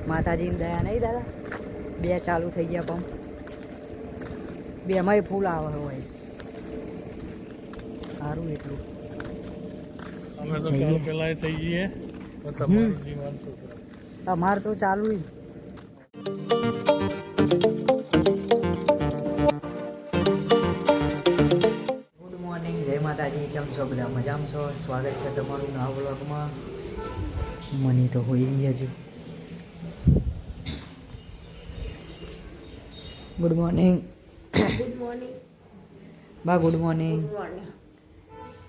માતાજીની દયા નહીં દાદા, 2 ચાલુ થઈ ગયા પંપ, 2માંય ફૂલ આવે હોય સારું એટલું. અમે તો ચાલુ પેલા થઈ ગઈએ તમારું જીવન શું અમારે તો ચાલુ જ. ગુડ મોર્નિંગ, જય માતાજી. કેમ છો બધા? મજામાં છો? સ્વાગત છે તમારું નવા વ્લોગમાં. મને તો હોઈ ગયા છે. Good morning. Good morning. બા ગુડ મોર્નિંગ. Good morning.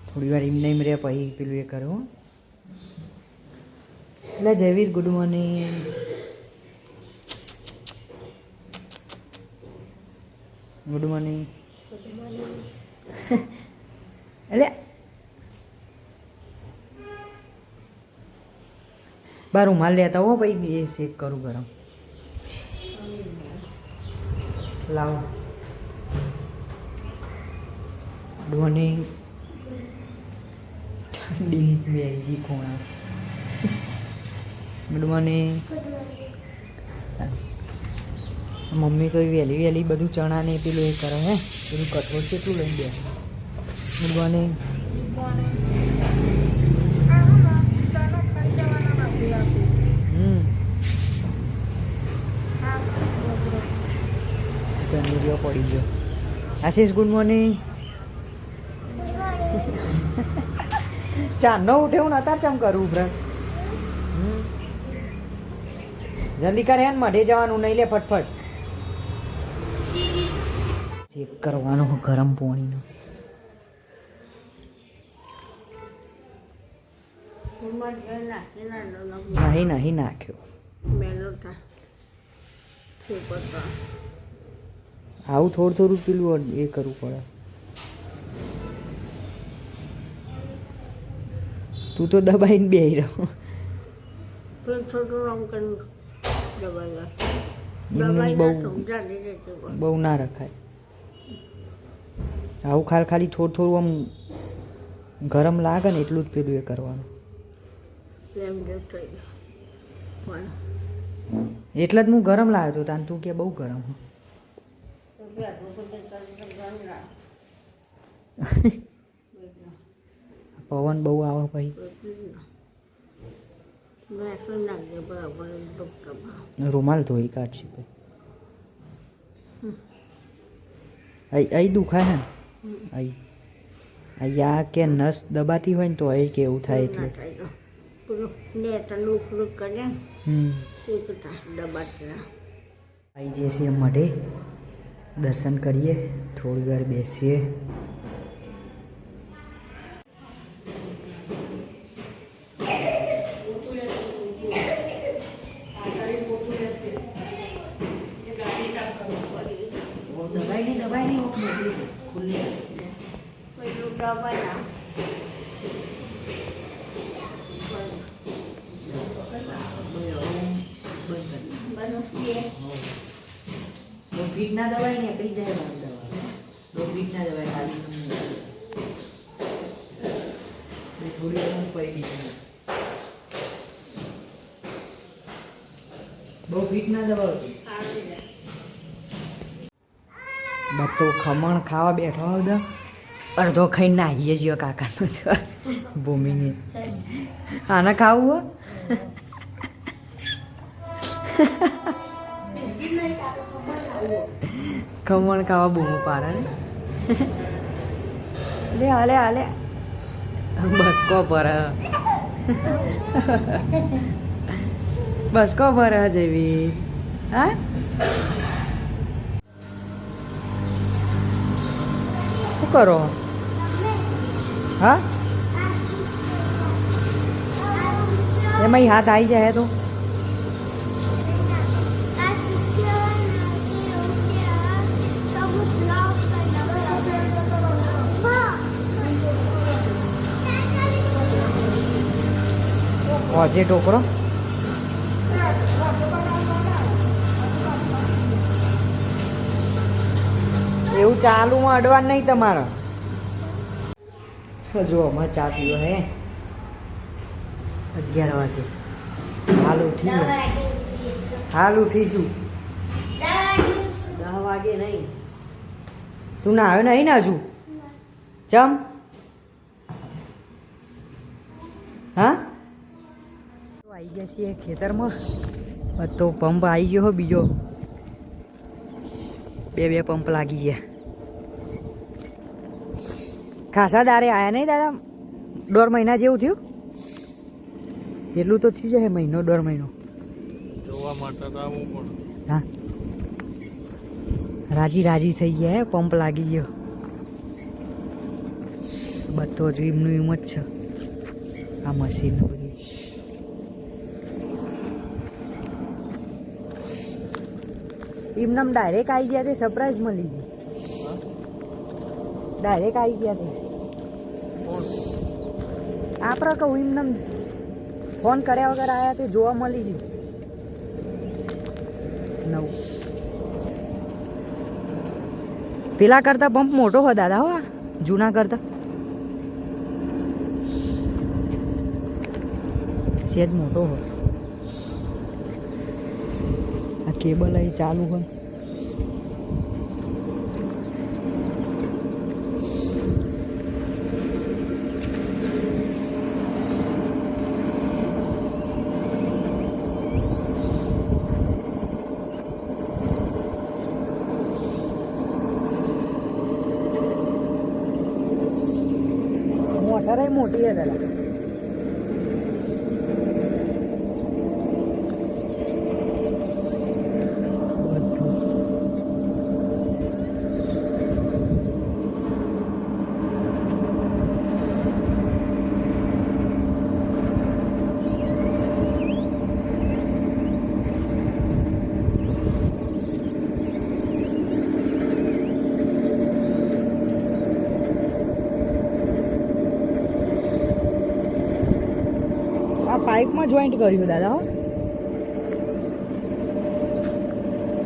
થોડી વાર એમ નહીં રહે પછી પેલું એ કરો. એટલે Jayveer good morning. Good morning. એટલે બાર રૂમાલ લેતા હો ભાઈ, એ શેક કરું ગરમ. લાવો. Good morning. ઠંડી બેજી કોણા. Good morning. મમ્મી તો વહેલી વહેલી બધું ચણા ને પેલું એ કરે હે, પેલું કઠોળ કેટલું લઈને દે. Good morning. જમીરિયો પડી ગયો. આશીષ ગુડ મોર્નિંગ. ચાર નો ઉઠે હું અત્યારે ચમ કરું બ્રશ. જલ્દી કરે ને મઢે જવાનું નહીં લે ફટફટ. ચેક કરવાનો ગરમ પાણીનો. નહીં નાખ્યો. આવું થોડું થોડું પેલું એ કરવું પડે. તું તો દબાઈને બેહી રહ્યો. બહુ ના રખાય. આવું ખાલી થોડું થોડું આમ ગરમ લાગે ને એટલું જ પેલું એ કરવાનું. એટલે જ હું ગરમ લાવ્યો હતો તાન, તું કે બહુ ગરમ. પવન બહુ આવે ભાઈ. રૂમાલ ધોઈ કાઢશે ભાઈ. અહીં દુખાય ને અહીંયા કે નસ દબાતી હોય ને તો અહીં કેવું થાય એટલે. આવી જઈએ મઢે, દર્શન કરીએ, થોડી વાર બેસીએ. દબાઈ નહીં ખુલ્લી ફીટ ના દવાઈ ને પી જાય. ફીટ ના દવાઈ ખાલી થોડી પડી બહુ ફીટ ના દવા. બધો ખમણ ખાવા બેઠો બધા, અડધો ખાઈને નાહીએ છીએ કાકાનું છે ભૂમિને. આને ખાવું હો. ખમણ ખાવા બૂમો પાડે ને. લે હાલે હાલે બસકો પર બસકો પર જેવી. હા શું કરો? હા એમાં હાથ આવી જાય તો પહોંચે ટોકરો. એવું ચાલુમાં અડવાનું નહીં તમારે. જો અમારે ચા પીવો હે 11 વાગે. હાલ ઉઠી હાલ ઉઠીશું 10 વાગે નહીં. તું ના આવ્યો નહીં ને હજુ? ચમ હા આવી ગયા છીએ ખેતરમાં. તો પંપ આવી ગયો હો બીજો, બે પંપ લાગી ગયા. ખાસા દારે આવ્યા નહીં દાદા? 1.5 મહિના જેવું થયું? એટલું તો થયું છે, મહિનો 1.5 મહિનો જોવા માટે તો આવવું પડે. હા રાજી થઈ ગયા હે, પંપ લાગી ગયો. બધો જ એમનું એમ જ છે આ મશીન બધી. એમનામ ડાયરેક્ટ આવી ગયા તે સરપ્રાઈઝ મળી ગઈ. ડાયરેક્ટ આવી ગયા તે આપણે કહું એમનામ ફોન કર્યા વગર આવ્યા તે જોવા મળી ગયું. નવું પેલા કરતા પંપ મોટો હો દાદા, હો જૂના કરતા સેજ મોટો હો. આ કેબલ અહીં ચાલુ હોય. મોટર મોટી હે દાદા. પાઇપમાં જોઈન્ટ કર્યું દાદા, હો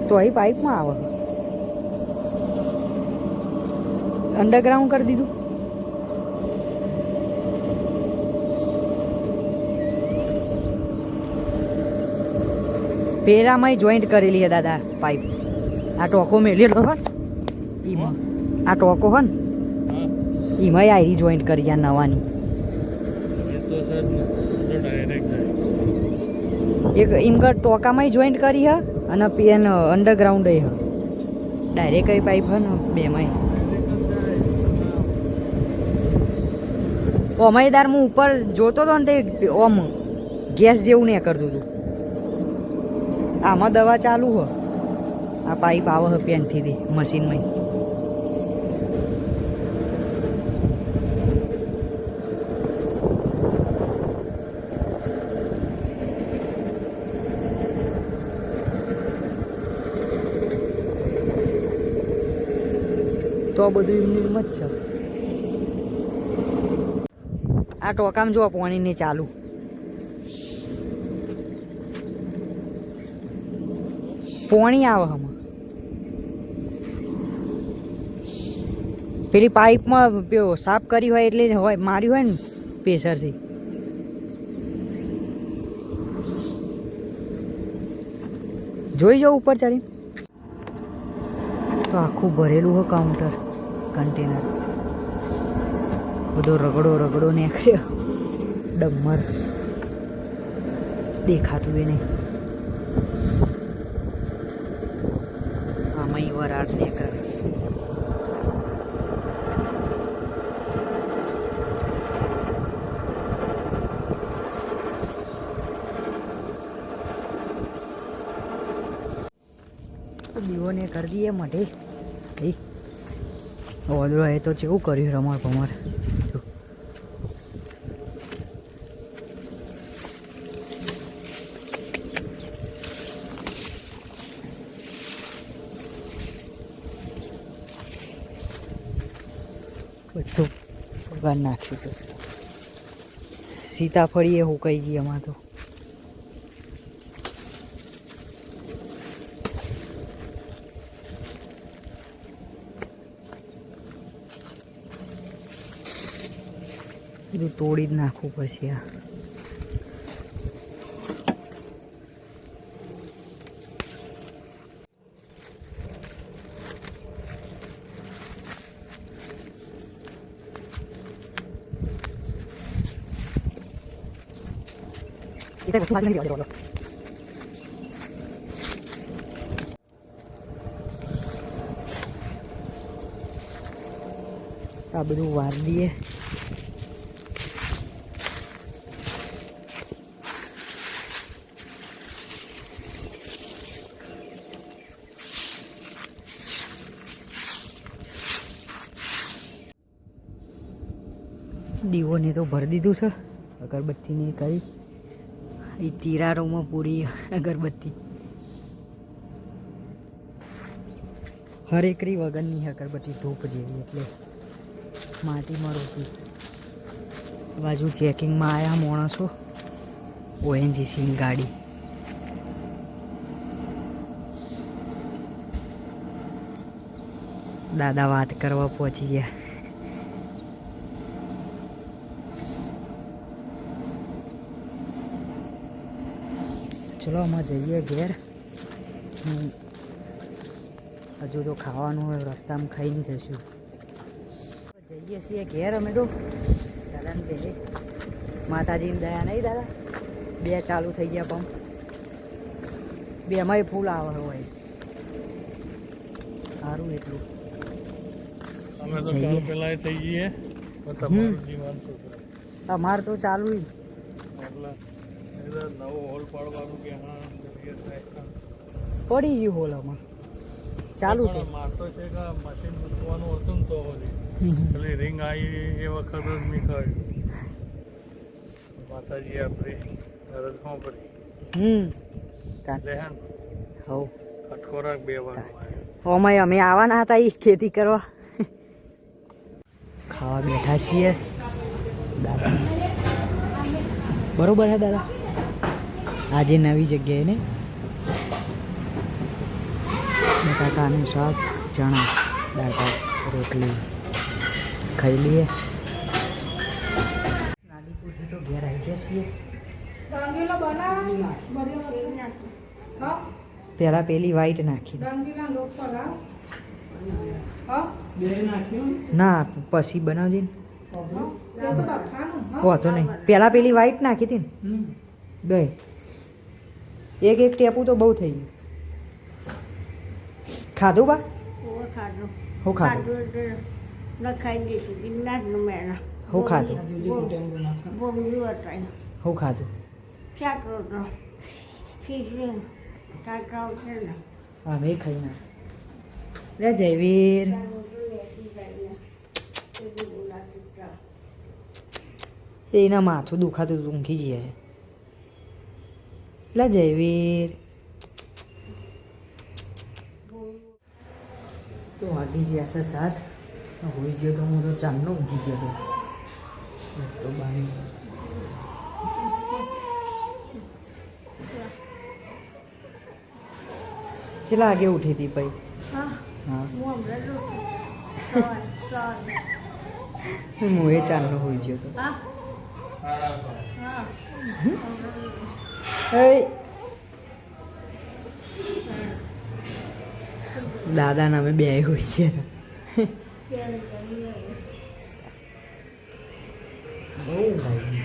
તો અહીં પાઇપમાં આવે. અંડરગ્રાઉન્ડ કરી દીધું. પેરામાં જોઈન્ટ કરેલી હે દાદા પાઇપ. આ ટોકો મેળ્યો હો એમાં, આ ટોકો હો ને એમાં આવી જોઈન્ટ કરી આ નવાની. એક ઇમગર ટોકામાં જોઈન્ટ કરી હ અને પેન અંડરગ્રાઉન્ડ હ. ડાયરેક્ટ કઈ પાઇપ હ ને બેમાં. ઓમયદાર હું ઉપર જોતો હતો ને તે ઓમ ગેસ જેવું નહીં કરતું હતું. આમાં દવા ચાલુ હ. આ પાઇપ આવે હ પેનથી મશીનમાં. તો બધું એમની જ છે. આ ટોકામાં જો પાણી ને ચાલુ. પાણી આવે આમાં. પેલી પાઇપમાં પેલો સાફ કરી હોય એટલે હોય માર્યું હોય ને પ્રેશરથી. જોઈ જાઓ ઉપર ચાલી. તો આખું ભરેલું હોય કાઉન્ટર કન્ટેનર. બધો રગડો નીકળ્યો. ડમર દેખાતું એ નહીં. આમાં વરાળ નીકળે. દીવોને કરી દઈએ માટે ઓદરો એ તો કેવું કર્યું રમણ ભમર. બધું ભગવાન નાખ્યું હતું. સીતાફળી એ હુકાઈ ગઈ અમારે તો. બધું તોડી જ નાખવું પડશે. આ આ બધું વાર દઈએ. દીવોને તો ભરી દીધું છે, અગરબત્તીને કરી એ તિરારોમાં પૂરી અગરબત્તી હરેકરી વગરની અગરબત્તી ધૂપ જેવી, એટલે માટીમાં રોકી. બાજુ ચેકિંગમાં આવ્યા માણસો, ઓએનજીસીની ગાડી. દાદા વાત કરવા પહોંચી ગયા. ચલો અમે જઈએ ઘેર. હજુ તો ખાવાનું હોય, રસ્તામાં ખાઈને જઈશું. જઈએ છીએ ઘેર અમે તો. દાદાને બે માતાજીની દયા નહીં દાદા, બે ચાલુ થઈ ગયા પંપ, બેમાંય ફૂલ આવે હોય સારું. એટલું અમે તો ચાલુ પેલા થઈ જઈએ, તમારું જીવન સુધરે. અમારે તો ચાલુ એટલે નવો હોલ પાડવાનું કે હા પડી ગયું હોલ આમાં ચાલુ છે. મારતો છે કે મશીન મૂકવાનું હતું ને તો પેલી રિંગ આવી એ વખત જ મેં કહ્યું માતાજી આપણી રજમાં પડી હવ ખટખોરાક બે વાર ઓમાં અમે આવવાના હતા એ ખેતી કરવા. ખાવા બેઠા છીએ દાદા. બરોબર હે દાદા, આજે નવી જગ્યાએ ને બટાકાનું શાક, ચણા, દાળ, રોટલી ખાઈ લઈએ. નાદીપુરથી તો ઘેર આવી ગયા છીએ. પહેલાં પેલી વ્હાઈટ નાખી, ના પછી બનાવજે ને. વાંધો નહીં, પહેલાં પેલી વ્હાઈટ નાખી હતી ને બે. એક એક ટેપું તો બહુ થઈ ગયું. ખાધું બા? હું ખાધું? હું ખાધું? હું ખાધું? અમે ખાઈ ના લે જયવીર. એના માથું દુખાતું હતું, ઊંઘી જઈએ. લે જયવીર. તો વાગી ગયા છે 7. હોઈ ગયો તો હું તો ચાંદનો ઊંઘી ગયો હતો. તો બારી ચલા આગે ઉઠી હતી ભાઈ. હા હું એ ચાંદનો હોઈ ગયો હતો. દાદા ને અમે બે હોય છે. બહુ ભાઈ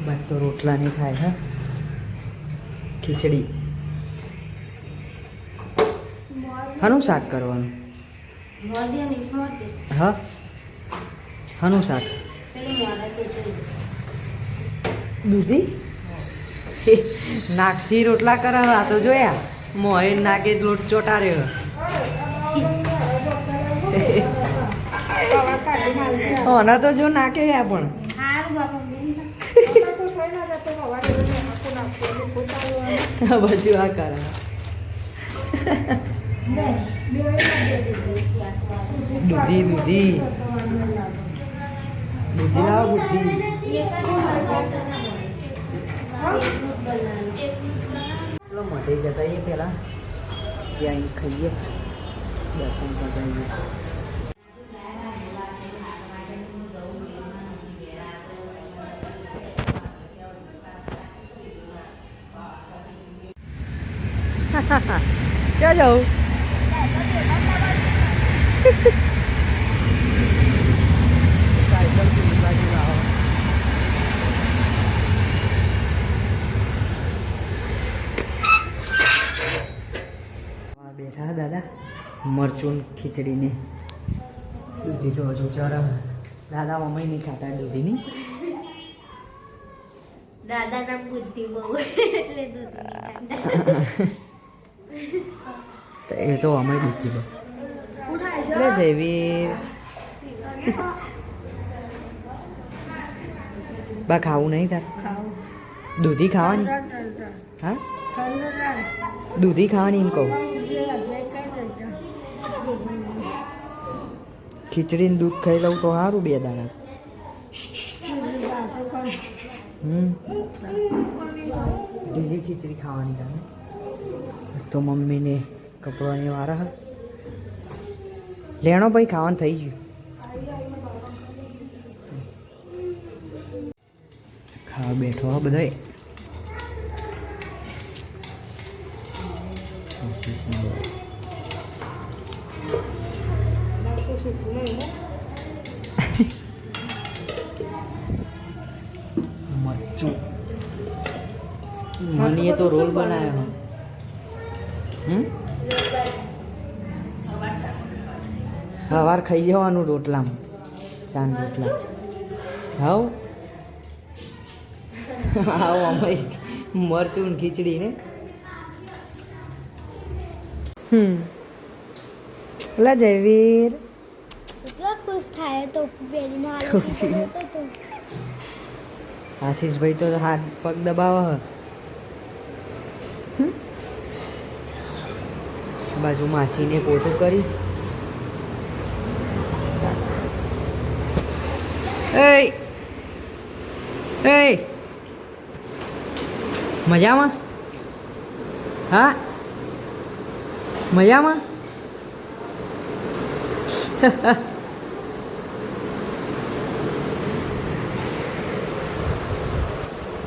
બાદ તો રોટલા નહીં ખાય. હા ખીચડી. હાનું શાક કરવાનું? હા હાનું શાક? દૂધી નાકથી રોટલા કરાવવા તો જોયા. મોએ નાકે લોટ ચોટાડ્યો. ઓના તો જો નાકે ગયા પણ બધું આ કરા. દૂધી દૂધી દૂધી લાવો બુદ્ધિ. ચલો મઢે જતા એ પહેલાં ત્યાં ખાઈએ, દર્શન કરાવીએ. ચલો સાયકલ પેલી બાજુ લાવો. બેઠા દાદા મરચું ખીચડીને દૂધી તો હજુ ચરમ. દાદા મમ્મી નહીં ખાતા દૂધીની. દાદાના બુદ્ધિ બહુ એટલે દૂધ એ તો અમે દૂધી બહુ એટલે જેવી બા ખાવું નહીં તાર દૂધી ખાવાની. હા દૂધી ખાવાની એમ કહું. ખીચડીને દૂધ ખાઈ લઉં તો સારું 2 દાડા. લીલી ખીચડી ખાવાની તારે તો મમ્મીને કપડાની વારા હા લેણો ભાઈ ખાવાનું થઈ ગયું. ખાવા બેઠો હા બધાય. મરચું મને તો રોલ બનાવ્યો. સવાર ખાઈ જવાનું રોટલામાં ચાંદ રોટલા. હાવ આવો અમે મરચું ને ખીચડી ને. ઓલા જયવીર એટલો ખુશ થાય તો બેડીને આશીષભાઈ તો હાથ પગ દબાવે. બાજુ માસીને પોતું કરી. એ મજામાં? હા મજામાં?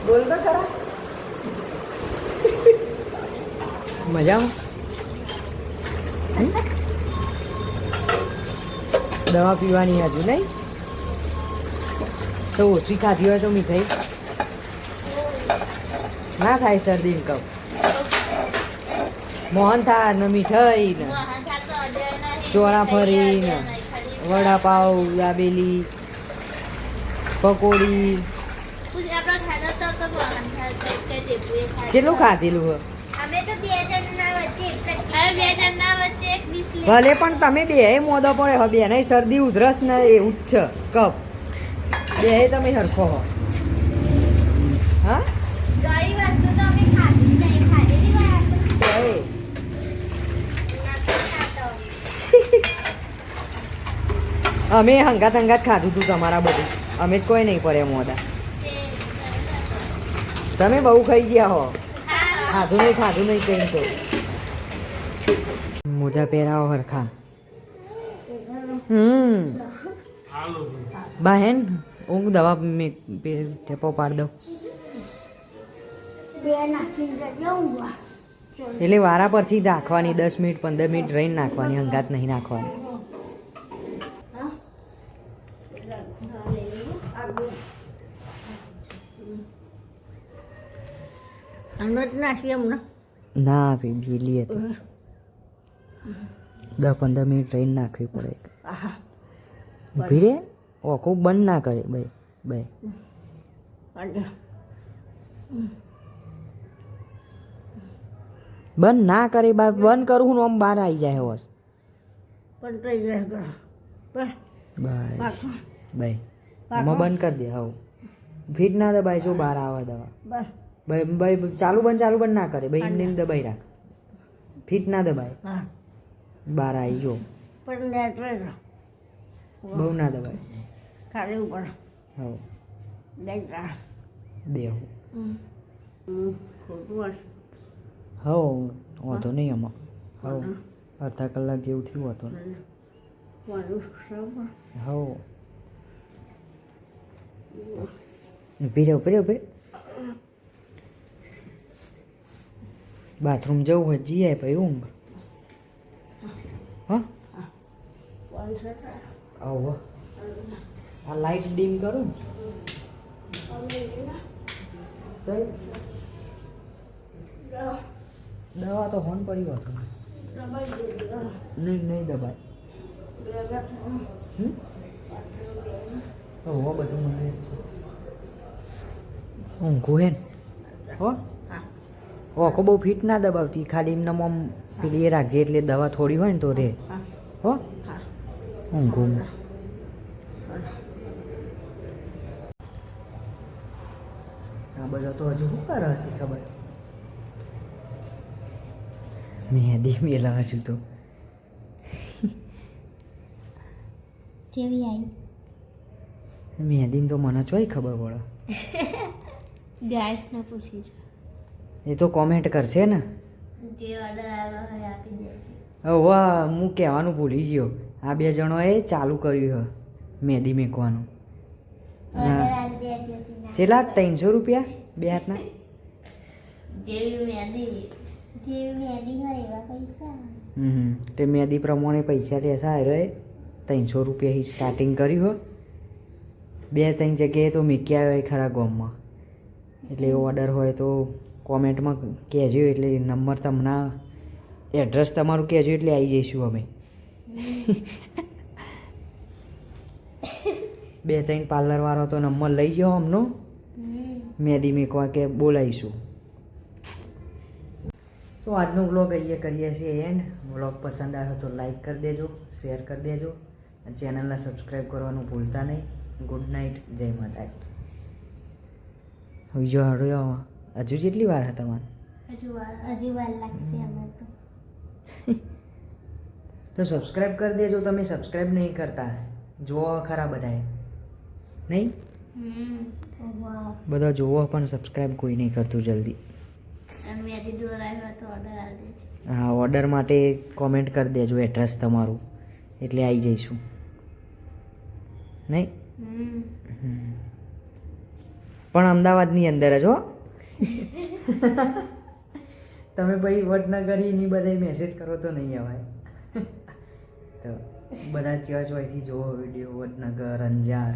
બોલ તો ખરા. મજામાં? દવા પીવાની હજુ નહીં તો ઓછી ખાધી હોય તો મીઠાઈ ના થાય. શરદી ને કહું મોહન થાળ ને મીઠાઈ ને ચોરાફરી ને વડાપાવ દાબેલી પકોડી કેટલું ખાધેલું હોય. અમે તો 2 જણના વચ્ચે એક ડીશ લે. ભલે પણ તમે બે મોદો પડે હો. બે નહીં શરદી ઉધરસ ને એવું જ છે કપ. બે તમે હરખો હો. હા ગળી વસ્તુ તો અમે ખાધી નહીં ખાધેલી વાત બે અમે હંગાત હંગાત ખાધું તું તમારા બધું. અમે જ કોઈ નહીં પડે મોદા. તમે બહુ ખાઈ ગયા હો. ખાધું નહીં કઈ તો. મોજા પહેરાવો હરખા. બહેન હું દવા ઠેપો પાડ દઉં એટલે વારા પરથી રાખવાની. 10 મિનિટ 15 મિનિટ રહીને નાખવાની. હંગાત નહીં નાખવાની. ના ભીલી હતી. 10-15 મિનિટ રહીને નાખવી પડે. ભીરે ઓખું બંધ ના કરે ભાઈ. બંધ ના કરે. બંધ કરું હું આમ બહાર આવી જાય હોસ. બાય આમાં બંધ કરી દે. હવે ફીટ ના દબાય જો બહાર આવે દવા. ભાઈ ચાલુ બંધ ના કરે. ભાઈ એમને દબાઈ રાખ. ફીટ ના દબાય. બહાર આવી જો બહુ ના દબાય. હવે બે હવ વાંધો નહીં આમાં. હવ અડધા કલાક જેવું થયું હતું. હવ ઉભી બાથરૂમ જવું હોય જઈએ ભાઈ ઊંઘ. હા આવો આ લાઈટ ડીમ કરું ચાલ દવા તો હોન પડી હતો નહીં દબાય હો બધું મને ઊંઘું હે હો ઓકો બહુ ફિટ ના દબાવતી ખાલી એમને આમ પેલી એ રાખજે એટલે દવા થોડી હોય ને તો રે હો ઊંઘું આ બધા તો હજુ શું કરે હશે ખબર મહેંદી મેલા હજુ તો જેવી આવી મહેંદીને તો મને ચોય ખબર પડે ગાઈસને પૂછી છે એ તો કોમેન્ટ કરશે ને જે ઓર્ડર આવ્યો હોય આપી દેજો વાહ હું કહેવાનું ભૂલી ગયો આ બે જણોએ ચાલુ કર્યું છે મહેંદી મેકવાનું ઓર્ડર આપી દેજો છેલ્લા 300 રૂપિયા બે હાથના જેવી મહેંદી હોય એવા પૈસા તે મહેંદી પ્રમાણે પૈસા રહેશે રે 300 રૂપિયાથી સ્ટાર્ટિંગ કર્યું હો 2-3 જગ્યાએ તો મેકી આવ્યો ખરા ગામમાં એટલે ઓર્ડર હોય તો કોમેન્ટમાં કહેજો એટલે નંબર તમને એડ્રેસ તમારું કહેજો એટલે આવી જઈશું અમે 2-3 પાર્લરવાળો તો નંબર લઈ જાઓ અમનો મહેંદી મેકવા કે બોલાવીશું તો આજનો વ્લોગ અહીંયા કરીએ છીએ એન્ડ વ્લોગ પસંદ આવ્યો તો લાઈક કરી દેજો શેર કરી દેજો ચેનલને સબસ્ક્રાઈબ કરવાનું ભૂલતા નહીં ગુડ નાઇટ જય માતાજી હવે હજુ જેટલી વાર હતા તમારે હજુ વાર લાગશે અમે તો સબસ્ક્રાઈબ કરી દેજો તમે સબસ્ક્રાઈબ નહીં કરતા જુઓ ખરા બધાએ નહીં બધા જુઓ પણ સબસ્ક્રાઈબ કોઈ નહીં કરતું જલ્દી હા ઓર્ડર માટે કોમેન્ટ કરી દેજો એડ્રેસ તમારું એટલે આવી જઈશું નહીં પણ અમદાવાદની અંદર જ હો તમે ભાઈ વડનગર ની બધા મેસેજ કરો તો નહીં અવાય તો બધા ચોયથી જુઓ વિડીયો વડનગર અંજાર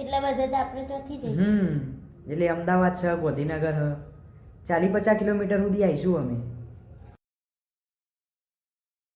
એટલા બધા તો આપણે ચોથી જઈએ એટલે અમદાવાદ છે ગોધીનગર 40-50 કિલોમીટર સુધી આવીશું અમે